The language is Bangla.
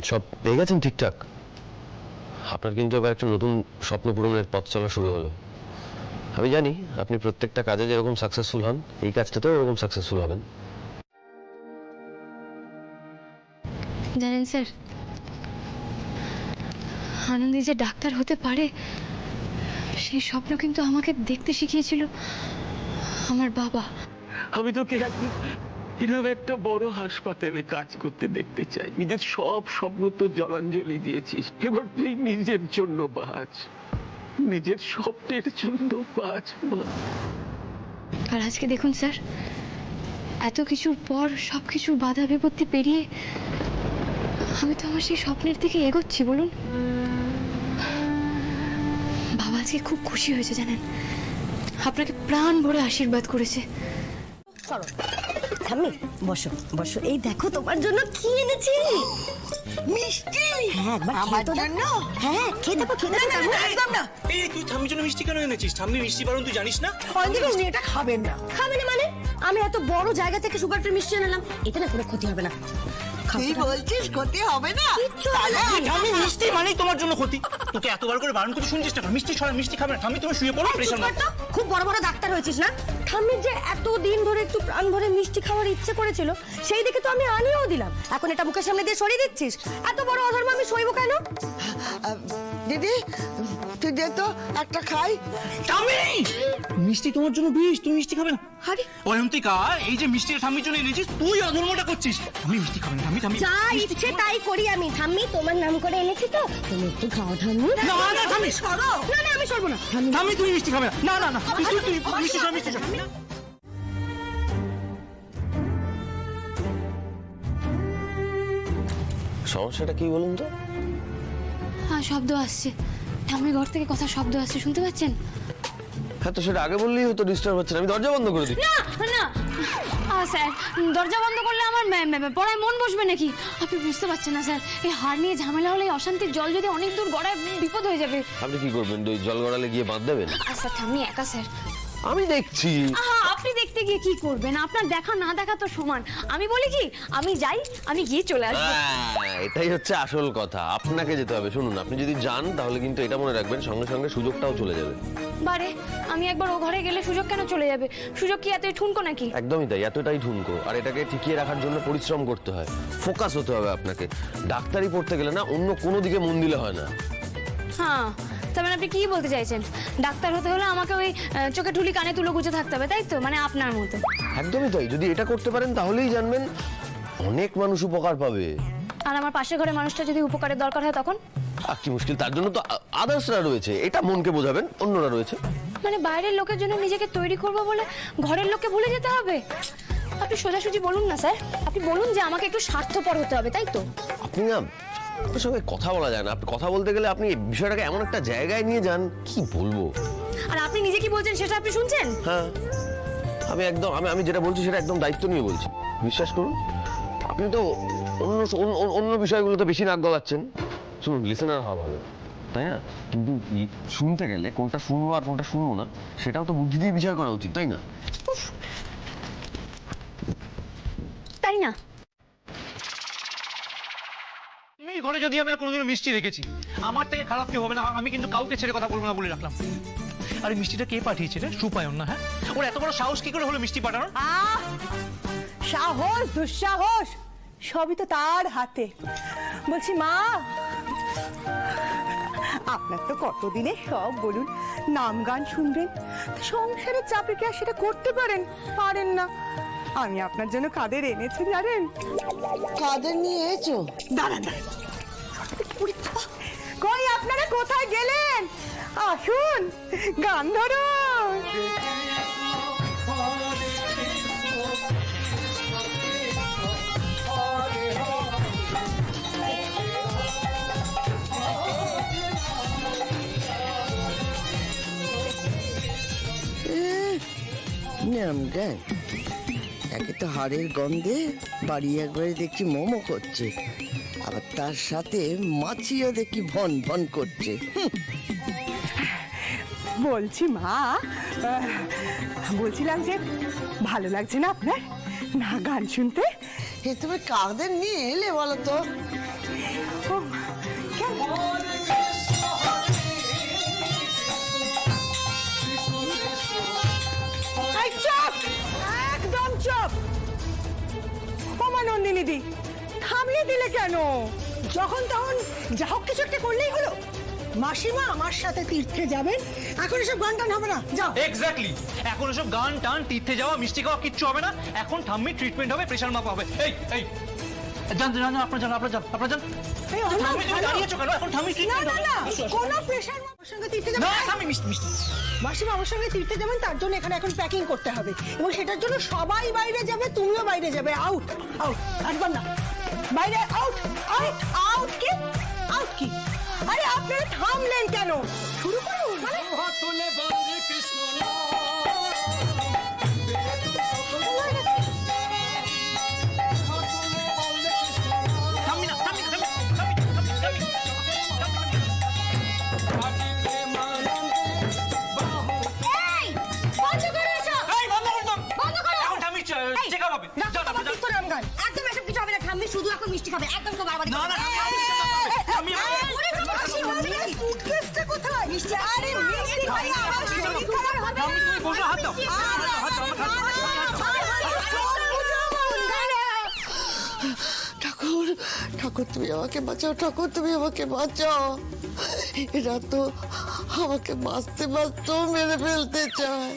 সব পেয়ে গেছেন ঠিকঠাক? আপনার কিন্তু এবার একটা নতুন স্বপ্ন পূরণের পথ চলা শুরু হলো। আমি জানি আপনি প্রত্যেকটা কাজে যেরকম সাকসেসফুল হন, এই কাজটাতেও এরকম সাকসেসফুল হবেন। জানেন স্যার, আনন্দী যে ডাক্তার হতে পারে সেই স্বপ্ন কিন্তু আমাকে দেখতে শিখিয়েছিল আমার বাবা। আমি তোকে এভাবে একটা বড় হাসপাতালে কাজ করতে দেখতে চাই। নিজের সব স্বপ্ন তো জলাঞ্জলি দিয়েছিস, এবার তুই নিজের জন্য বাঁচ, নিজের স্বপ্নের জন্য বাঁচ। আর আজকে দেখুন স্যার, এত কিছুর পর সবকিছু বাধা বিপত্তি পেরিয়ে আমি তো আমার সেই স্বপ্নের দিকে এগোচ্ছি। বলুন, বাবা আজকে খুব খুশি হয়েছে জানেন, আপনাকে প্রাণ ভরে আশীর্বাদ করেছে। ঠাম্মি বসো বসো, এই দেখো তোমার জন্য কি এনেছি। মিষ্টি? হ্যাঁ একবার আমার খেয়ে তো জন্য? হ্যাঁ খেয়ে দেখো, খেয়ে দেখো। একদম না। এই তুই ঠাম্মির জন্য মিষ্টি কেন এনেছিস? ঠাম্মি মিষ্টি বারণ তুই জানিস না? অঞ্জলি উনি এটা খাবেন না। খাবে না মানে? আমি এত বড় জায়গা থেকে সুগার ফ্রি মিষ্টি এনেলাম, এতে না কোনো ক্ষতি হবে না। তুই বলছিস ক্ষতি হবে না? কিচ্ছু হবে তাহলে না। ঠাম্মি মিষ্টি মানেই তোমার জন্য ক্ষতি। তোকে এতবার করে বারণ করতে শুনছিস না? মিষ্টি ছড়া, মিষ্টি খাবে না। ঠাম্মি তুমি শুয়ে পড়ো, প্রেশার না। খুব বড় বড় ডাক্তার হয়েছিস না? ঠাম্মির যে এত দিন ধরে একটু প্রাণ ভরে মিষ্টি খাওয়ার ইচ্ছে করেছিল, সেই দিকে তো আমি আনিয়েও দিলাম। এখন এটা মুখের সামনে দিয়ে সরিয়ে দিচ্ছিস? এত বড় অধর্ম আমি সইব কেন? দিদি তুই দে তো একটা খাই। ঠাম্মি মিষ্টি তোমার জন্য বিষ, তুমি মিষ্টি খাবে না। আরে অয়ন্তিকা, এই যে মিষ্টি ঠাম্মির জন্য এনেছিস, তুই অধর্মটা করছিস। আমি মিষ্টি খাবে না। ঠাম্মি ঠাম্মি যা ইচ্ছে তাই করি আমি। ঠাম্মি তোমার নাম করে এনেছি তো, তুমি একটু খাও ঠাম্মি। না না ঠাম্মি সরো। না না আমি সরবো না। ঠাম্মি তুমি মিষ্টি খাবে না। না না না তুই তুই মিষ্টি ছড়া, মিষ্টি ছড়া। সমস্যাটা কি বলুন তো? হ্যাঁ, শব্দ আসছে, ঠাম্মির ঘর থেকে কথা শব্দ আসছে, শুনতে পাচ্ছেন? হ্যাঁ, তো সেটা আগে বললেই হতো, ডিস্টার্ব হচ্ছে না। আমি দরজা বন্ধ করে দিই। না না স্যার, দরজা বন্ধ করলে আমার পড়ায় মন বসবে নাকি? আপনি বুঝতে পারছেন না স্যার, এই হার নিয়ে ঝামেলা হলে অশান্তির জল যদি অনেক দূর গড়ায় বিপদ হয়ে যাবে। আপনি কি করবেন? ওই জল গড়ালে গিয়ে বাঁধ দেবেন? স্যার ঠাম্মি একা স্যার। আমি দেখছি। আপনি দেখতে গিয়ে কি করবেন? আপনার দেখা না দেখা তো সমান। আমি বলি কি, আমি যাই, আমি গিয়ে চলে আসবো। এটাই হচ্ছে আসল কথা, আপনাকে যেতে হবে। শুনুন, আপনি যদি যান তাহলে কিন্তু এটা মনে রাখবেন, সঙ্গে সঙ্গে সুযোগটাও চলে যাবে। বারে, আমি একবার ও ঘরে গেলে সুযোগ কেন চলে যাবে? সুযোগ কি এতই ঠুনকো নাকি? একদমই তাই, এতটাই ঠুনকো। আর এটাকে টিকিয়ে রাখার জন্য পরিশ্রম করতে হয়, ফোকাস হতে হবে আপনাকে। ডাক্তারি পড়তে গেলে না অন্য কোনো দিকে মন দিলে হয় না। হ্যাঁ, তার মানে আপনি কি বলতে চাইছেন? ডাক্তার হতে হলে আমাকে ওই চোখে ঠুলি কানে তুলো গুজে থাকতে হবে, তাই তো? মানে আপনার মতো। একদমই তাই, যদি এটা করতে পারেন তাহলেই জানবেন অনেক মানুষ উপকার পাবে। আর আমার পাশের ঘরে মানুষটা যদি উপকারের দরকার হয় তখন? কি মুশকিল, তার জন্য তো আদার্সরা রয়েছে। এটা মনকে বোঝাবেন, অন্যরা রয়েছে। মানে বাইরের লোকের জন্য নিজেকে তৈরি করবো বলে ঘরের লোককে ভুলে যেতে হবে? আপনি সোজাসুজি বলুন না স্যার, আপনি বলুন যে আমাকে একটু স্বার্থপর হতে হবে, তাই তো? আপনি না, আপনার সঙ্গে কথা বলা যায় না। আপনি কথা বলতে গেলে আপনি বিষয়টাকে এমন একটা জায়গায় নিয়ে যান, কি বলবো। আর আপনি নিজে কি বলছেন সেটা আপনি শুনছেন? হ্যাঁ, আমি যেটা বলছি সেটা একদম দায়িত্ব নিয়ে বলছি। বিশ্বাস করুন, আপনি তো অন্য বিষয়গুলোতে বেশি নাক গলাচ্ছেন। শুনুন, লিসেনার হওয়া ভালো, তাই না? কিন্তু শুনতে গেলে কোনটা শুনবো আর কোনটা শুনবো না সেটাও তো বুদ্ধি দিয়ে বিচার করা উচিত, তাই না? তাই না? এই ঘরে যদি আমি কোনোদিন মিষ্টি রেখেছি, আমার থেকে খারাপ কেউ হবে না। আমি কিন্তু কাউকে ছেড়ে কথা বলবো না বলে রাখলাম। আরে মিষ্টিটা কে পাঠিয়েছে রে? সুপায়ন না? হ্যাঁ, ওর এত বড় সাহস কি করে হলো মিষ্টি পাঠানোর? সাহস দুঃসাহস সবই তো তার হাতে। বলছি মা, আপনার তো কতদিনে শখ বলুন, নাম গান শুনবেন, সংসারের চাপে কি আর সেটা করতে পারেন না। আমি আপনার জন্য কাদের এনেছি জানেন? কাদের নিয়ে এসো? দাঁড়ান, কই আপনারা কোথায় গেলেন? আসুন, গান ধরুন। নাম গান, একে তো হাড়ের গন্ধে বাড়ি একবারে দেখছি মোমো করছে, আবার তার সাথে মাছিও দেখি ভন ভন করছে। বলছি মা, বলছিলাম যে ভালো লাগছে না আপনার না গান শুনতে? এ তুমি কাদের নিয়ে এলে বলো তো? এই চুপ, একদম চুপ। ওমা নন্দিনী দি, থামিয়ে দিলে কেন? যখন তখন যা হোক কিছু একটা করলেই হলো। মাসিমা আমার সাথে তীর্থে যাবেন, এখন এসব গান টান হবে না, যাও। এক্স্যাক্টলি, এখন ওসব গান টান তীর্থে যাওয়া মিষ্টি খাওয়া কিচ্ছু হবে না। এখন ঠাম্মির ট্রিটমেন্ট হবে, প্রেশার মাপা হবে। এই যান যান আপনার যান, আপনার যান, আপনার যান। এই অন্য ঠাম্মি, তুমি দাঁড়িয়ে আছো কেন? এখন ঠাম্মির না ট্রিটমেন্ট না হবে। না, এসো, এসো। কোনো প্রেশার আমার সঙ্গে তীর্থে না যাবেন। ঠাম্মি, মিষ্টি মিষ্টি। মাসিমা আমার সঙ্গে তীর্থে যাবেন, তার জন্য এখানে এখন প্যাকিং করতে হবে, এবং সেটার জন্য সবাই বাইরে যাবে, তুমিও বাইরে যাবে। আউট আউট, একদম না, বাইরে আউট আউট আউট। কি আউট কি? আরে আপনারা থামলেন কেন? শুরু করুন। মানে ঠাম্মি না, ঠাম্মি না, ঠাম্মি, ঠাম্মি, ঠাম্মি, এই বন্ধ করে এসো, এই বন্ধ করতাম। বন্ধ করো। এখন ঠাম্মি চেক আপ হবে। যান, রাখো আপনি যান। তোমার গান, একদম এসব কিছু হবে না। ঠাম্মি শুধু এখন মিষ্টি খাবে, একদম তো বারবার না, না, ঠাম্মি, সুটকেসটা কোথায়? আরে মিষ্টি খাই, আমার শরীর খারাপ হবে। ঠাম্মি, তুমি বসো, হাত দাও। হাত দাও, আমার হাত দাও। ঠাকুর, ঠাকুর তুমি আমাকে বাঁচাও, ঠাকুর তুমি আমাকে বাঁচাও। এরা তো আমাকে বাঁচতে বাঁচতেও মেরে ফেলতে চায়।